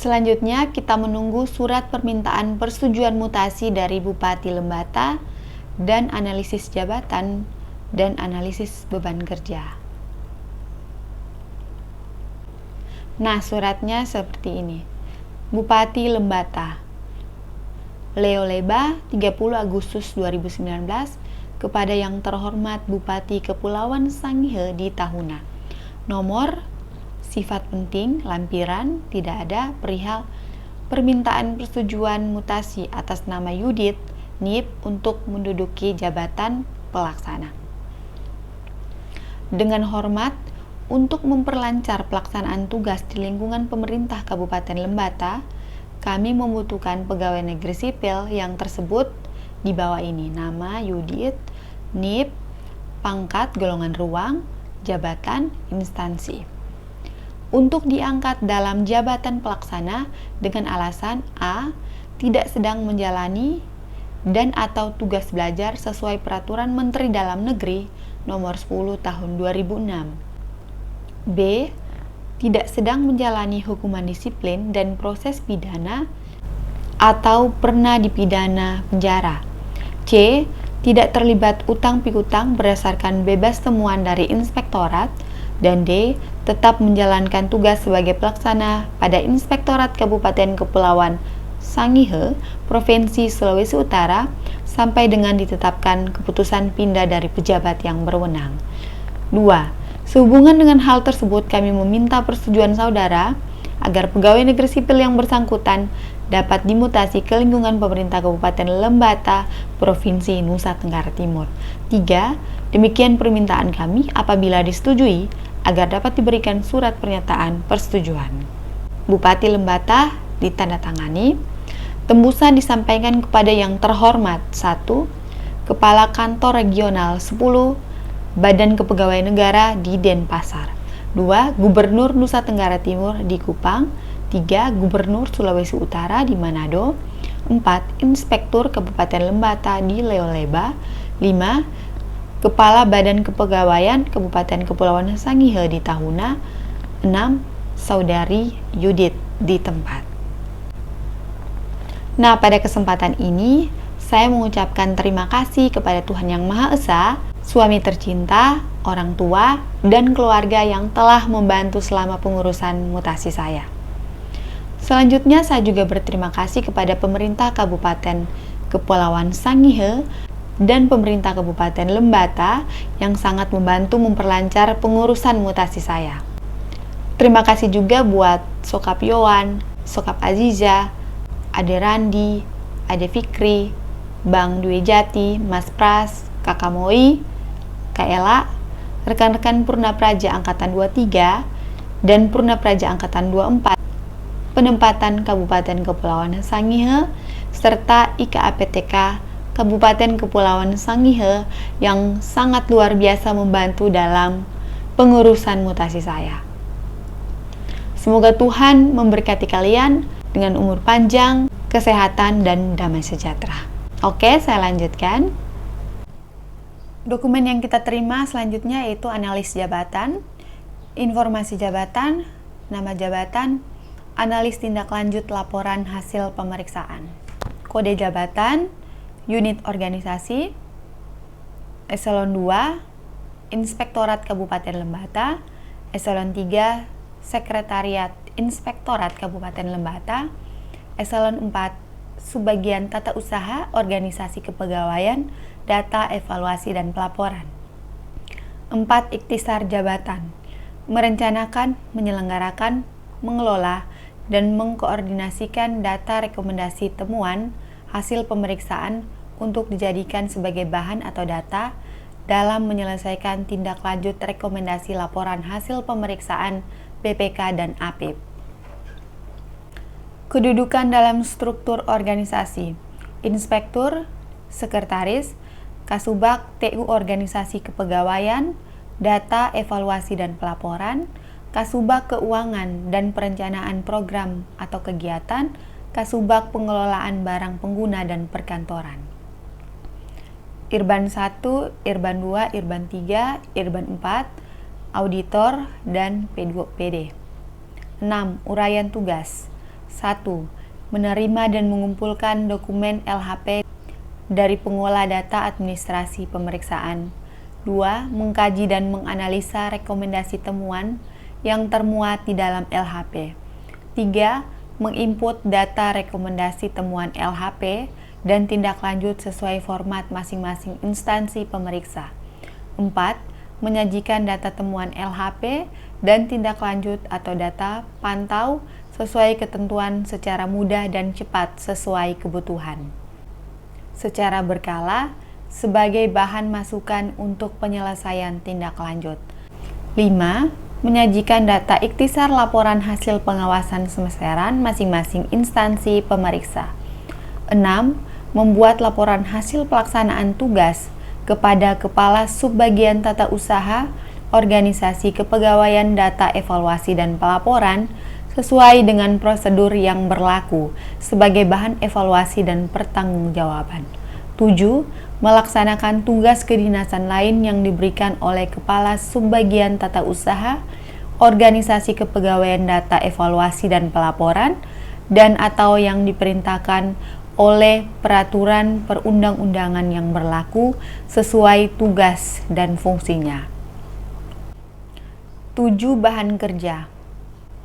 Selanjutnya, kita menunggu surat permintaan persetujuan mutasi dari Bupati Lembata dan analisis jabatan dan analisis beban kerja. Nah, suratnya seperti ini. Bupati Lembata, Leo Leba, 30 Agustus 2019, kepada yang terhormat Bupati Kepulauan Sangihe di Tahuna. Nomor, sifat penting, lampiran, tidak ada, perihal permintaan persetujuan mutasi atas nama Yudit, NIP, untuk menduduki jabatan pelaksana. Dengan hormat, untuk memperlancar pelaksanaan tugas di lingkungan pemerintah Kabupaten Lembata, kami membutuhkan pegawai negeri sipil yang tersebut di bawah ini. Nama, Yudit, NIP, pangkat, golongan ruang, jabatan, instansi. Untuk diangkat dalam jabatan pelaksana dengan alasan A. Tidak sedang menjalani dan atau tugas belajar sesuai Peraturan Menteri Dalam Negeri Nomor 10 Tahun 2006. B. Tidak sedang menjalani hukuman disiplin dan proses pidana atau pernah dipidana penjara. C. Tidak terlibat utang piutang berdasarkan bebas temuan dari inspektorat. Dan D. Tetap menjalankan tugas sebagai pelaksana pada Inspektorat Kabupaten Kepulauan Sangihe, Provinsi Sulawesi Utara, sampai dengan ditetapkan keputusan pindah dari pejabat yang berwenang. 2. Sehubungan dengan hal tersebut, kami meminta persetujuan saudara agar pegawai negeri sipil yang bersangkutan dapat dimutasi ke lingkungan pemerintah Kabupaten Lembata, Provinsi Nusa Tenggara Timur. 3. Demikian permintaan kami, apabila disetujui, agar dapat diberikan surat pernyataan persetujuan. Bupati Lembata ditandatangani. Tembusan disampaikan kepada yang terhormat 1. Kepala Kantor Regional 10 Badan Kepegawaian Negara di Denpasar. 2. Gubernur Nusa Tenggara Timur di Kupang. 3. Gubernur Sulawesi Utara di Manado. 4. Inspektur Kabupaten Lembata di Leoleba. 5. Kepala Badan Kepegawaian Kabupaten Kepulauan Sangihe di Tahuna. 6. Saudari Yudit di tempat. Nah, pada kesempatan ini saya mengucapkan terima kasih kepada Tuhan Yang Maha Esa, suami tercinta, orang tua, dan keluarga yang telah membantu selama pengurusan mutasi saya. Selanjutnya, saya juga berterima kasih kepada pemerintah Kabupaten Kepulauan Sangihe dan pemerintah Kabupaten Lembata yang sangat membantu memperlancar pengurusan mutasi saya. Terima kasih juga buat Sokap Yowan, Sokap Aziza, Ade Randi, Ade Fikri, Bang Dwi Jati, Mas Pras, Kakak Moi, Kak Ela, rekan-rekan Purna Praja Angkatan 23 dan Purna Praja Angkatan 24, penempatan Kabupaten Kepulauan Sangihe, serta IKAPTK Kabupaten Kepulauan Sangihe yang sangat luar biasa membantu dalam pengurusan mutasi saya. Semoga Tuhan memberkati kalian dengan umur panjang, kesehatan, dan damai sejahtera. Oke, saya lanjutkan. Dokumen yang kita terima selanjutnya yaitu analis jabatan, informasi jabatan, nama jabatan, analis tindak lanjut laporan hasil pemeriksaan, kode jabatan, unit organisasi, eselon 2, Inspektorat Kabupaten Lembata, eselon 3, Sekretariat Inspektorat Kabupaten Lembata, eselon 4, Subbagian Tata Usaha Organisasi Kepegawaian, Data, Evaluasi, dan Pelaporan. 4. Ikhtisar jabatan, merencanakan, menyelenggarakan, mengelola, dan mengkoordinasikan data rekomendasi temuan hasil pemeriksaan untuk dijadikan sebagai bahan atau data dalam menyelesaikan tindak lanjut rekomendasi laporan hasil pemeriksaan BPK dan APIP. Kedudukan dalam struktur organisasi: Inspektur, Sekretaris, Kasubag TU Organisasi Kepegawaian, Data, Evaluasi, dan Pelaporan, Kasubag Keuangan dan Perencanaan Program atau Kegiatan, Kasubag Pengelolaan Barang Pengguna dan Perkantoran. Irban 1, Irban 2, Irban 3, Irban 4, Auditor, dan P2PD. 6. Uraian tugas. 1. Menerima dan mengumpulkan dokumen LHP dari pengolah data administrasi pemeriksaan. 2. Mengkaji dan menganalisa rekomendasi temuan yang termuat di dalam LHP. 3. Menginput data rekomendasi temuan LHP dan tindak lanjut sesuai format masing-masing instansi pemeriksa. 4. Menyajikan data temuan LHP dan tindak lanjut atau data pantau sesuai ketentuan secara mudah dan cepat sesuai kebutuhan. Secara berkala, sebagai bahan masukan untuk penyelesaian tindak lanjut. 5. Menyajikan data ikhtisar laporan hasil pengawasan semesteran masing-masing instansi pemeriksa. 6. Membuat laporan hasil pelaksanaan tugas kepada Kepala Subbagian Tata Usaha, Organisasi Kepegawaian Data Evaluasi dan Pelaporan sesuai dengan prosedur yang berlaku sebagai bahan evaluasi dan pertanggungjawaban. 7. Melaksanakan tugas kedinasan lain yang diberikan oleh Kepala Subbagian Tata Usaha, Organisasi Kepegawaian Data Evaluasi dan Pelaporan, dan atau yang diperintahkan oleh peraturan perundang-undangan yang berlaku sesuai tugas dan fungsinya. 7. Bahan kerja.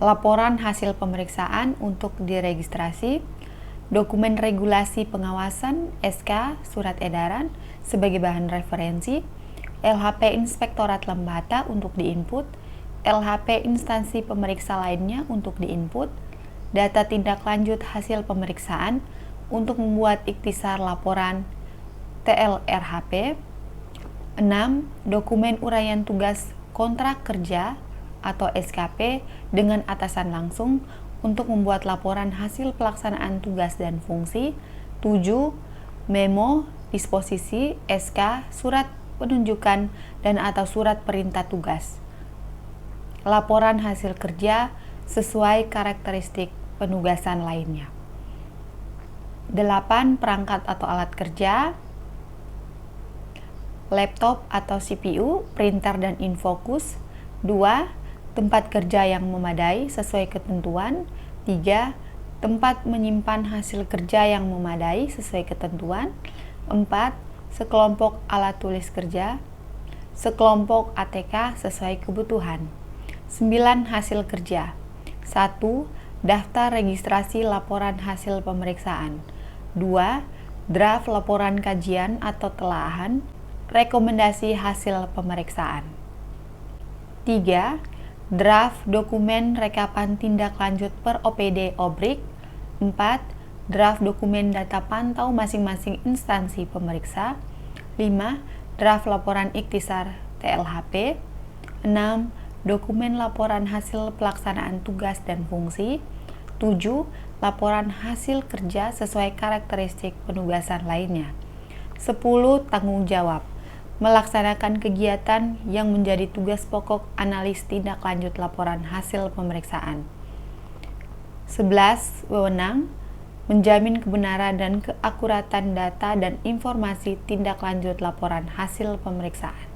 Laporan hasil pemeriksaan untuk diregistrasi, dokumen regulasi pengawasan, SK, surat edaran sebagai bahan referensi, LHP Inspektorat Lembata untuk diinput, LHP instansi pemeriksa lainnya untuk diinput, data tindak lanjut hasil pemeriksaan untuk membuat ikhtisar laporan TLRHP. 6. Dokumen uraian tugas kontrak kerja atau SKP dengan atasan langsung untuk membuat laporan hasil pelaksanaan tugas dan fungsi. 7. Memo, disposisi, SK, surat penunjukan dan atau surat perintah tugas. Laporan hasil kerja sesuai karakteristik penugasan lainnya. 8. Perangkat atau alat kerja, laptop atau CPU, printer dan infocus. 2. Tempat kerja yang memadai sesuai ketentuan. 3. Tempat menyimpan hasil kerja yang memadai sesuai ketentuan. 4. Sekelompok alat tulis kerja, sekelompok ATK sesuai kebutuhan. 9. Hasil kerja. 1. Daftar registrasi laporan hasil pemeriksaan. 2. Draft laporan kajian atau telaahan rekomendasi hasil pemeriksaan. 3. Draft dokumen rekapan tindak lanjut per OPD OBRIK. 4. Draft dokumen data pantau masing-masing instansi pemeriksa. 5. Draft laporan ikhtisar TLHP. 6. Dokumen laporan hasil pelaksanaan tugas dan fungsi. 7. Laporan hasil kerja sesuai karakteristik penugasan lainnya. 10. Tanggung jawab. Melaksanakan kegiatan yang menjadi tugas pokok analis tindak lanjut laporan hasil pemeriksaan. 11. Wewenang. Menjamin kebenaran dan keakuratan data dan informasi tindak lanjut laporan hasil pemeriksaan.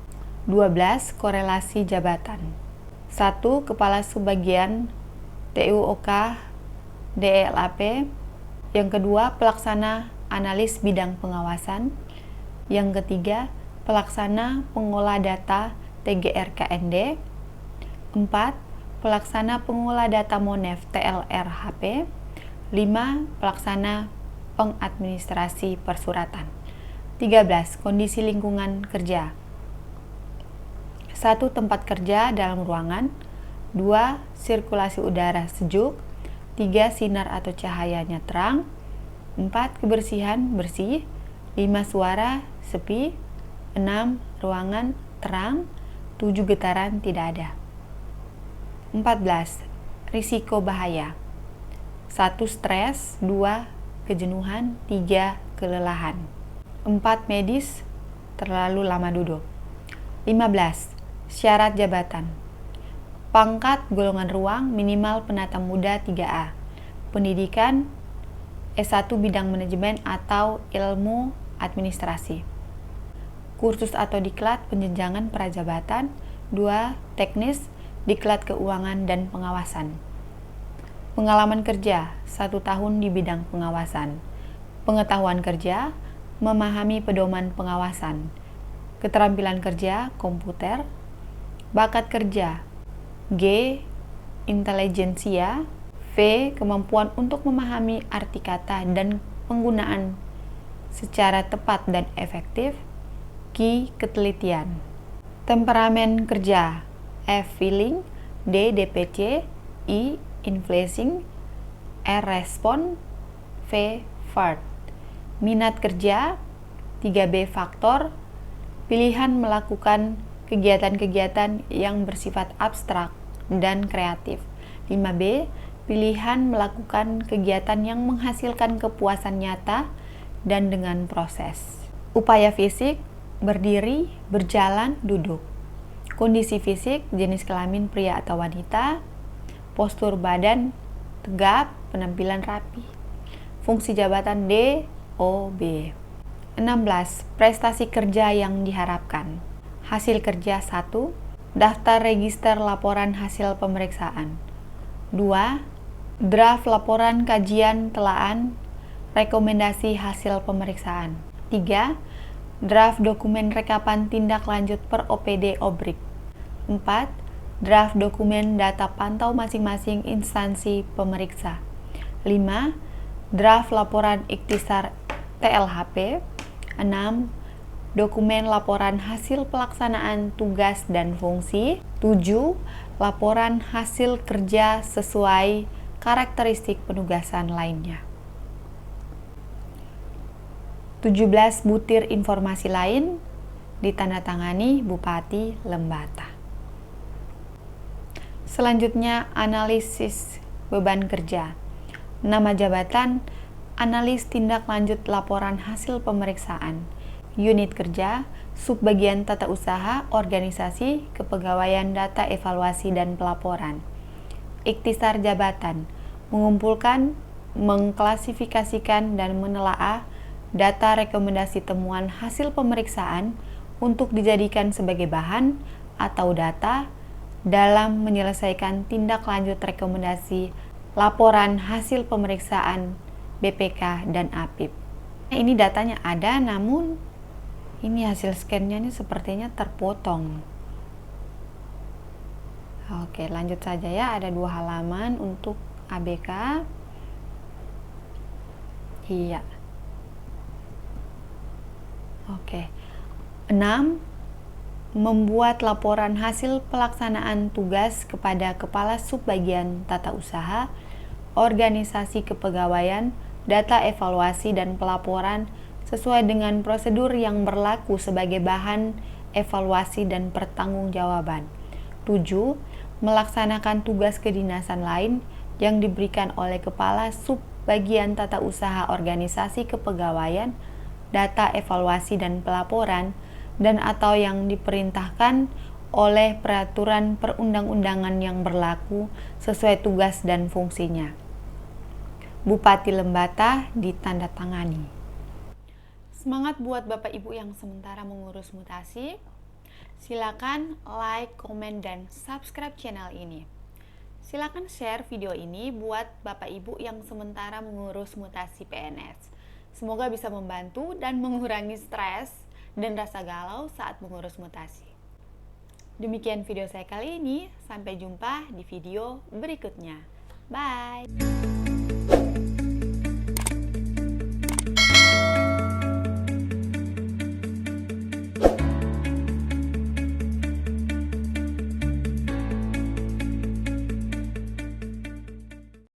12. Korelasi jabatan. 1. Kepala Subbagian TUOK DLAP. Yang kedua, pelaksana analis bidang pengawasan. Yang ketiga, pelaksana pengolah data TGRKND. 4. Pelaksana pengolah data MONEF TLRHP. 5. Pelaksana pengadministrasi persuratan. 13. Kondisi lingkungan kerja. 1. Tempat kerja dalam ruangan. 2. Sirkulasi udara sejuk. 3. Sinar atau cahayanya terang. 4. Kebersihan bersih. 5. Suara sepi. 6. Ruangan terang. 7. Getaran tidak ada. 14. Risiko bahaya. 1. Stres. 2. Kejenuhan. 3. Kelelahan. 4. Medis. Terlalu lama duduk. 15. Syarat jabatan. Pangkat golongan ruang minimal penata muda 3A. Pendidikan S1 bidang manajemen atau ilmu administrasi. Kursus atau diklat penjenjangan prajabatan. 2. Teknis, diklat keuangan dan pengawasan. Pengalaman kerja, 1 tahun di bidang pengawasan. Pengetahuan kerja, memahami pedoman pengawasan. Keterampilan kerja, komputer. Bakat kerja, G. Intelijensia. V. Kemampuan untuk memahami arti kata dan penggunaan secara tepat dan efektif. Q. Ketelitian. Temperamen kerja, F. Feeling. D. DPC. I. Influencing. R. Respon. V. Fart. Minat kerja, 3B. Faktor. Pilihan melakukan kegiatan-kegiatan yang bersifat abstrak dan kreatif. 5B. Pilihan melakukan kegiatan yang menghasilkan kepuasan nyata dan dengan proses. Upaya fisik, berdiri, berjalan, duduk. Kondisi fisik, jenis kelamin pria atau wanita. Postur badan, tegap, penampilan rapi. Fungsi jabatan D, O, B. 16. Prestasi kerja yang diharapkan. Hasil kerja 1. Daftar register laporan hasil pemeriksaan. 2. Draft laporan kajian telaan rekomendasi hasil pemeriksaan. 3. Draft dokumen rekapan tindak lanjut per OPD OBRIK. 4. Draft dokumen data pantau masing-masing instansi pemeriksa. 5. Draft laporan ikhtisar TLHP. 6. Dokumen laporan hasil pelaksanaan tugas dan fungsi. 7. Laporan hasil kerja sesuai karakteristik penugasan lainnya. 17 butir informasi lain ditandatangani Bupati Lembata. Selanjutnya, analisis beban kerja. Nama jabatan, analis tindak lanjut laporan hasil pemeriksaan. Unit kerja, subbagian tata usaha, organisasi, kepegawaian data evaluasi dan pelaporan. Ikhtisar jabatan, mengumpulkan, mengklasifikasikan dan menelaah data rekomendasi temuan hasil pemeriksaan untuk dijadikan sebagai bahan atau data dalam menyelesaikan tindak lanjut rekomendasi laporan hasil pemeriksaan BPK dan APIP. Ini datanya ada, namun ini hasil scan-nya ini sepertinya terpotong. Oke, lanjut saja ya. Ada 2 halaman untuk ABK. Iya. Oke. 6. Membuat laporan hasil pelaksanaan tugas kepada Kepala Subbagian Tata Usaha, Organisasi Kepegawaian, Data Evaluasi dan Pelaporan sesuai dengan prosedur yang berlaku sebagai bahan evaluasi dan pertanggungjawaban. 7. Melaksanakan tugas kedinasan lain yang diberikan oleh Kepala Subbagian Tata Usaha Organisasi Kepegawaian, Data Evaluasi dan Pelaporan dan atau yang diperintahkan oleh peraturan perundang-undangan yang berlaku sesuai tugas dan fungsinya. Bupati Lembata ditandatangani. Semangat buat Bapak Ibu yang sementara mengurus mutasi. Silakan like, komen, dan subscribe channel ini. Silakan share video ini buat Bapak Ibu yang sementara mengurus mutasi PNS. Semoga bisa membantu dan mengurangi stres dan rasa galau saat mengurus mutasi. Demikian video saya kali ini, sampai jumpa di video berikutnya. Bye!